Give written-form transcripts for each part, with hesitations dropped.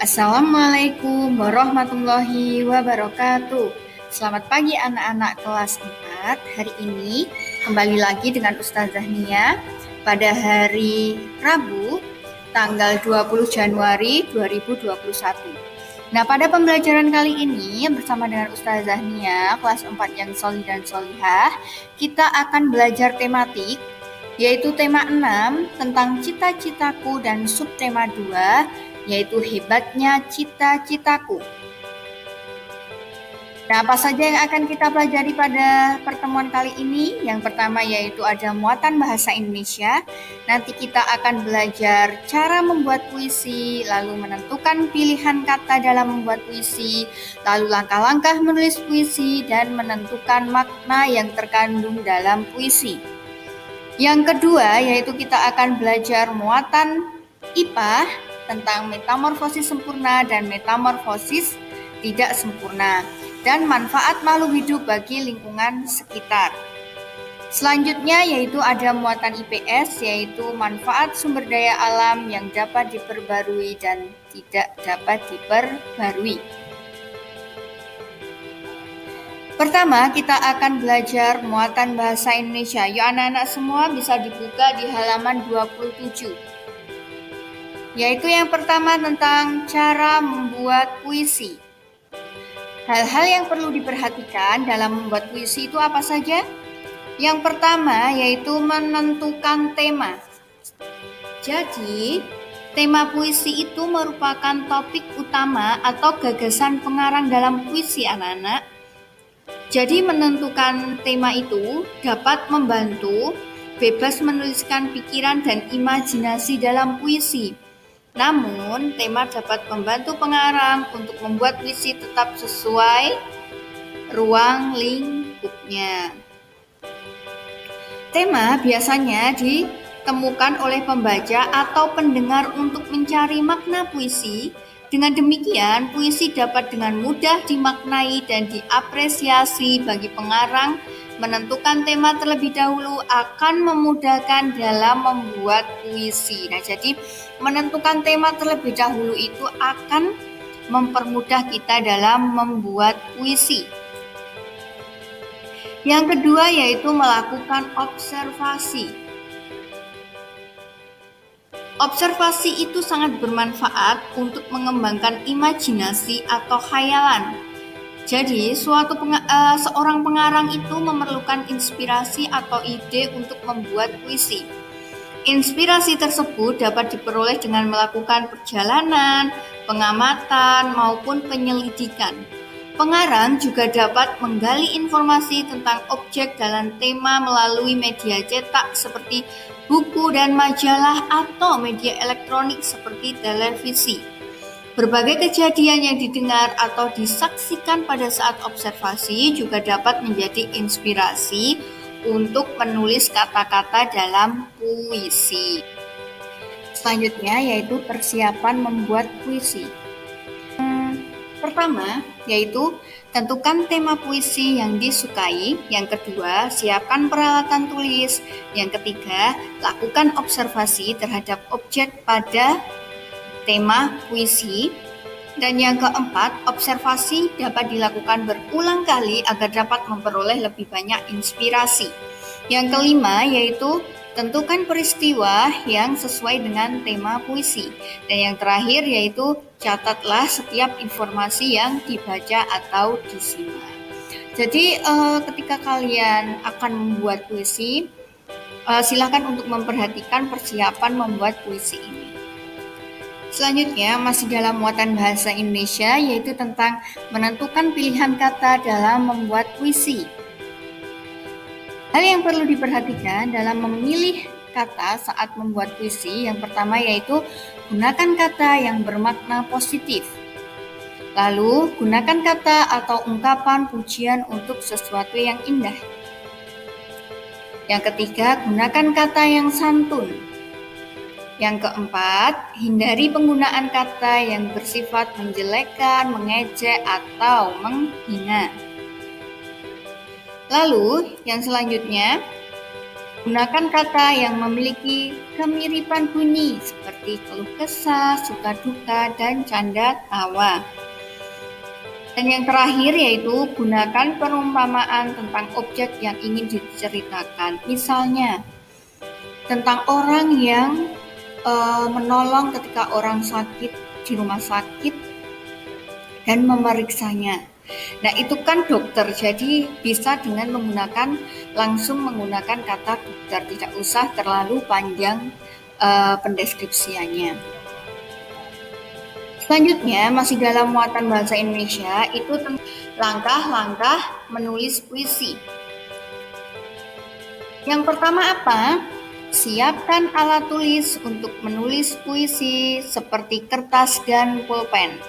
Assalamualaikum warahmatullahi wabarakatuh. Selamat pagi anak-anak kelas 4. Hari ini kembali lagi dengan Ustazah Nia pada hari Rabu tanggal 20 Januari 2021. Nah, pada pembelajaran kali ini bersama dengan Ustazah Nia kelas 4 yang solih dan solihah, kita akan belajar tematik yaitu tema 6 tentang cita-citaku dan subtema 2 yaitu hebatnya cita-citaku. Nah, apa saja yang akan kita pelajari pada pertemuan kali ini? Yang pertama yaitu ada muatan bahasa Indonesia. Nanti kita akan belajar cara membuat puisi, lalu menentukan pilihan kata dalam membuat puisi, lalu langkah-langkah menulis puisi, dan menentukan makna yang terkandung dalam puisi. Yang kedua yaitu kita akan belajar muatan IPA tentang metamorfosis sempurna dan metamorfosis tidak sempurna dan manfaat makhluk hidup bagi lingkungan sekitar. Selanjutnya yaitu ada muatan IPS yaitu manfaat sumber daya alam yang dapat diperbarui dan tidak dapat diperbarui. Pertama, kita akan belajar muatan bahasa Indonesia. Yuk anak-anak semua bisa dibuka di halaman 27. Yaitu yang pertama tentang cara membuat puisi. Hal-hal yang perlu diperhatikan dalam membuat puisi itu apa saja? Yang pertama yaitu menentukan tema. Jadi, tema puisi itu merupakan topik utama atau gagasan pengarang dalam puisi anak-anak. Jadi menentukan tema itu dapat membantu bebas menuliskan pikiran dan imajinasi dalam puisi. Namun, tema dapat membantu pengarang untuk membuat puisi tetap sesuai ruang lingkupnya. Tema biasanya ditemukan oleh pembaca atau pendengar untuk mencari makna puisi. Dengan demikian, puisi dapat dengan mudah dimaknai dan diapresiasi bagi pengarang. Menentukan tema terlebih dahulu akan memudahkan dalam membuat puisi. Nah, jadi menentukan tema terlebih dahulu itu akan mempermudah kita dalam membuat puisi. Yang kedua yaitu melakukan observasi. Observasi itu sangat bermanfaat untuk mengembangkan imajinasi atau khayalan. Jadi, seorang pengarang itu memerlukan inspirasi atau ide untuk membuat puisi. Inspirasi tersebut dapat diperoleh dengan melakukan perjalanan, pengamatan, maupun penyelidikan. Pengarang juga dapat menggali informasi tentang objek dalam tema melalui media cetak seperti buku dan majalah atau media elektronik seperti televisi. Berbagai kejadian yang didengar atau disaksikan pada saat observasi juga dapat menjadi inspirasi untuk menulis kata-kata dalam puisi. Selanjutnya yaitu persiapan membuat puisi. Pertama, yaitu tentukan tema puisi yang disukai. Yang kedua, siapkan peralatan tulis. Yang ketiga, lakukan observasi terhadap objek pada tema puisi. Dan yang keempat, observasi dapat dilakukan berulang kali agar dapat memperoleh lebih banyak inspirasi. Yang kelima, yaitu tentukan peristiwa yang sesuai dengan tema puisi. Dan yang terakhir yaitu catatlah setiap informasi yang dibaca atau disimak. Jadi ketika kalian akan membuat puisi, silakan untuk memperhatikan persiapan membuat puisi ini. Selanjutnya masih dalam muatan bahasa Indonesia yaitu tentang menentukan pilihan kata dalam membuat puisi. Hal yang perlu diperhatikan dalam memilih kata saat membuat puisi, yang pertama yaitu gunakan kata yang bermakna positif. Lalu, gunakan kata atau ungkapan pujian untuk sesuatu yang indah. Yang ketiga, gunakan kata yang santun. Yang keempat, hindari penggunaan kata yang bersifat menjelekkan, mengejek, atau menghina. Lalu, yang selanjutnya, Gunakan kata yang memiliki kemiripan bunyi seperti keluh kesah, suka duka, dan canda tawa. Dan yang terakhir yaitu gunakan perumpamaan tentang objek yang ingin diceritakan. Misalnya, tentang orang yang menolong ketika orang sakit di rumah sakit dan memeriksanya. Nah, itu kan dokter, jadi bisa dengan langsung menggunakan kata dokter, tidak usah terlalu panjang pendeskripsiannya. Selanjutnya, masih dalam muatan bahasa Indonesia, itu langkah-langkah menulis puisi. Yang pertama apa? Siapkan alat tulis untuk menulis puisi seperti kertas dan pulpen.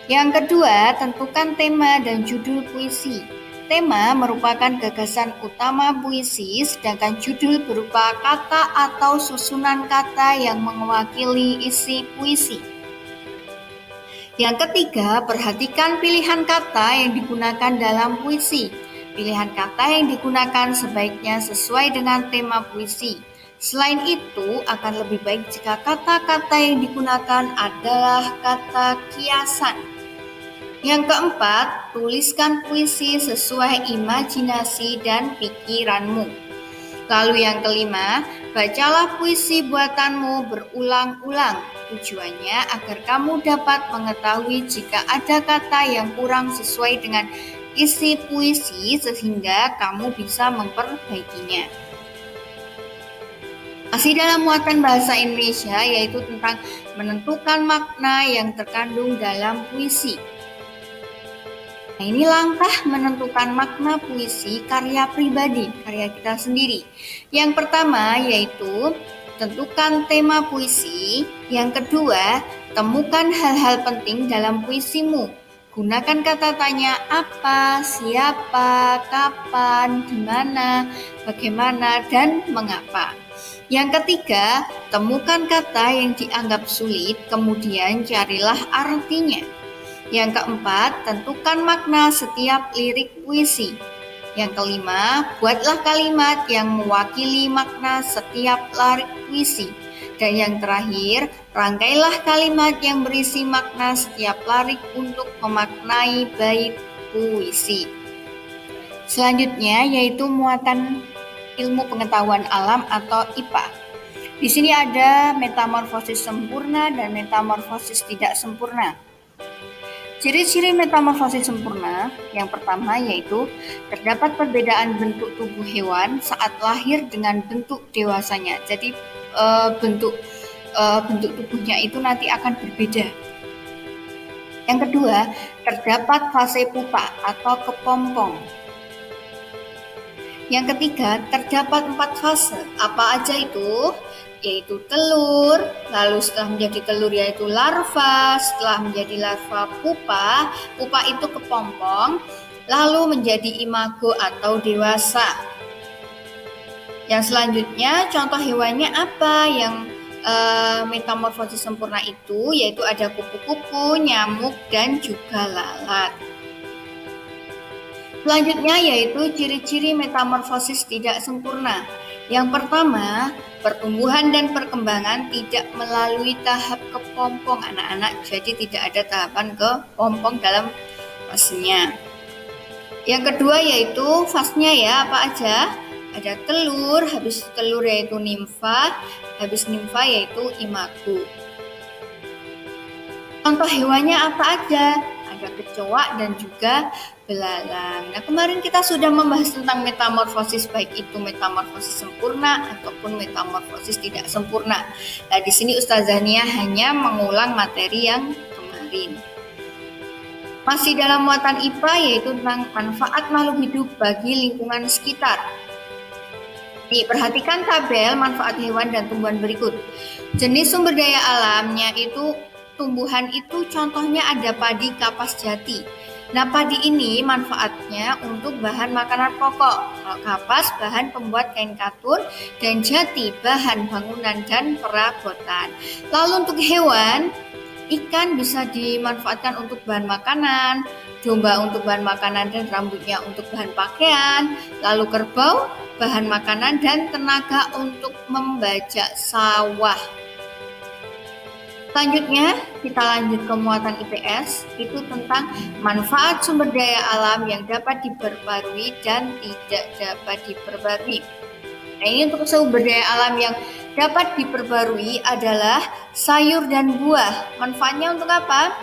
Yang kedua, tentukan tema dan judul puisi. Tema merupakan gagasan utama puisi, sedangkan judul berupa kata atau susunan kata yang mewakili isi puisi. Yang ketiga, perhatikan pilihan kata yang digunakan dalam puisi. Pilihan kata yang digunakan sebaiknya sesuai dengan tema puisi. Selain itu, akan lebih baik jika kata-kata yang digunakan adalah kata kiasan. Yang keempat, tuliskan puisi sesuai imajinasi dan pikiranmu. Lalu yang kelima, bacalah puisi buatanmu berulang-ulang. Tujuannya agar kamu dapat mengetahui jika ada kata yang kurang sesuai dengan isi puisi sehingga kamu bisa memperbaikinya. Masih dalam muatan bahasa Indonesia, yaitu tentang menentukan makna yang terkandung dalam puisi. Nah, ini langkah menentukan makna puisi karya pribadi, karya kita sendiri. Yang pertama yaitu tentukan tema puisi. Yang kedua, temukan hal-hal penting dalam puisimu. Gunakan kata tanya apa, siapa, kapan, di mana, bagaimana, dan mengapa. Yang ketiga, temukan kata yang dianggap sulit, kemudian carilah artinya. Yang keempat, tentukan makna setiap lirik puisi. Yang kelima, buatlah kalimat yang mewakili makna setiap lirik puisi. Dan yang terakhir, rangkailah kalimat yang berisi makna setiap lirik untuk memaknai bait puisi. Selanjutnya yaitu muatan ilmu pengetahuan alam atau IPA. Di sini ada metamorfosis sempurna dan metamorfosis tidak sempurna. Ciri-ciri metamorfosis sempurna yang pertama yaitu terdapat perbedaan bentuk tubuh hewan saat lahir dengan bentuk dewasanya. Jadi bentuk tubuhnya itu nanti akan berbeda. Yang kedua, terdapat fase pupa atau kepompong. Yang ketiga, terdapat 4 fase. Apa aja itu? Yaitu telur, lalu setelah menjadi telur yaitu larva, setelah menjadi larva pupa itu kepompong, lalu menjadi imago atau dewasa. Yang selanjutnya, contoh hewannya apa yang metamorfosis sempurna itu? Yaitu ada kupu-kupu, nyamuk, dan juga lalat. Selanjutnya yaitu ciri-ciri metamorfosis tidak sempurna. Yang pertama, pertumbuhan dan perkembangan tidak melalui tahap kepompong anak-anak, jadi tidak ada tahapan kepompong dalam fasenya. Yang kedua yaitu fasenya ya, apa aja? Ada telur, habis telur yaitu nimfa, habis nimfa yaitu imago. Contoh hewannya apa aja? Ada kecoa dan juga belalang. Nah, kemarin kita sudah membahas tentang metamorfosis, baik itu metamorfosis sempurna ataupun metamorfosis tidak sempurna. Nah, di sini Ustazah Nia hanya mengulang materi yang kemarin. Masih dalam muatan IPA yaitu tentang manfaat makhluk hidup bagi lingkungan sekitar. Nih, perhatikan tabel manfaat hewan dan tumbuhan berikut. Jenis sumber daya alamnya itu tumbuhan itu contohnya ada padi kapas jati. Nah, padi ini manfaatnya untuk bahan makanan pokok. Kalau kapas bahan pembuat kain katun dan jati bahan bangunan dan perabotan. Lalu untuk hewan Ikan bisa dimanfaatkan untuk bahan makanan, domba untuk bahan makanan dan rambutnya untuk bahan pakaian, lalu kerbau bahan makanan dan tenaga untuk membajak sawah. Selanjutnya, kita lanjut ke muatan IPS, itu tentang manfaat sumber daya alam yang dapat diperbarui dan tidak dapat diperbarui. Nah, ini untuk sumber daya alam yang dapat diperbarui adalah sayur dan buah. Manfaatnya untuk apa?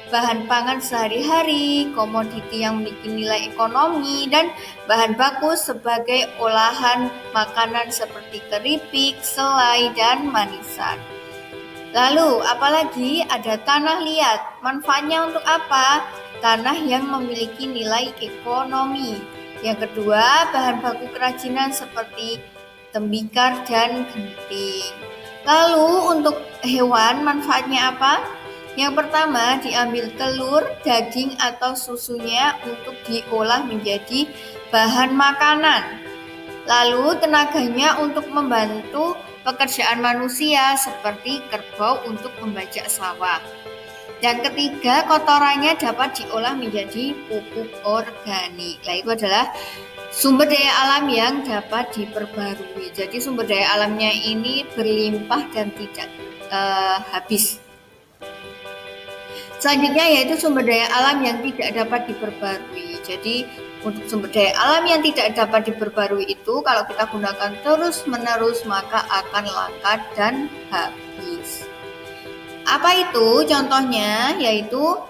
Bahan pangan sehari-hari, komoditi yang memiliki nilai ekonomi, dan bahan baku sebagai olahan makanan seperti keripik, selai, dan manisan. Lalu, apalagi ada tanah liat. Manfaatnya untuk apa? Tanah yang memiliki nilai ekonomi. Yang kedua, bahan baku kerajinan seperti tembikar dan genting. Lalu, untuk hewan, manfaatnya apa? Yang pertama, diambil telur, daging, atau susunya untuk diolah menjadi bahan makanan. Lalu, tenaganya untuk membantu pekerjaan manusia seperti kerbau untuk membajak sawah. Yang ketiga, kotorannya dapat diolah menjadi pupuk organik. Nah, itu adalah sumber daya alam yang dapat diperbarui. Jadi sumber daya alamnya ini berlimpah dan tidak habis. Selanjutnya yaitu sumber daya alam yang tidak dapat diperbarui. Jadi untuk sumber daya alam yang tidak dapat diperbarui itu kalau kita gunakan terus-menerus maka akan langka dan habis. Apa itu? Contohnya yaitu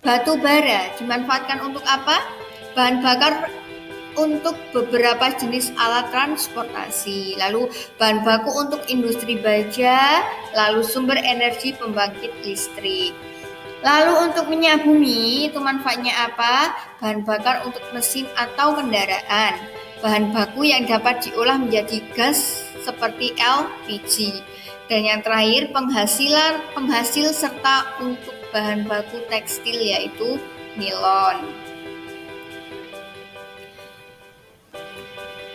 batu bara dimanfaatkan untuk apa? Bahan bakar untuk beberapa jenis alat transportasi, lalu bahan baku untuk industri baja, lalu sumber energi pembangkit listrik. Lalu untuk minyak bumi itu manfaatnya apa? Bahan bakar untuk mesin atau kendaraan. Bahan baku yang dapat diolah menjadi gas seperti LPG. Dan yang terakhir penghasil serta untuk bahan baku tekstil yaitu nilon.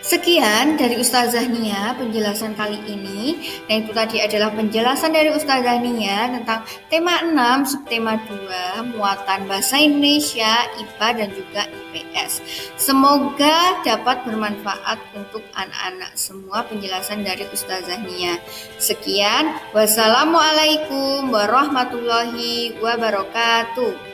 Sekian dari Ustazah Nia penjelasan kali ini. Nah, itu tadi adalah penjelasan dari Ustazah Nia tentang tema 6, subtema 2, muatan bahasa Indonesia, IPA dan juga IPS. Semoga dapat bermanfaat untuk anak-anak semua penjelasan dari Ustazah Nia. Sekian, wassalamualaikum warahmatullahi wabarakatuh.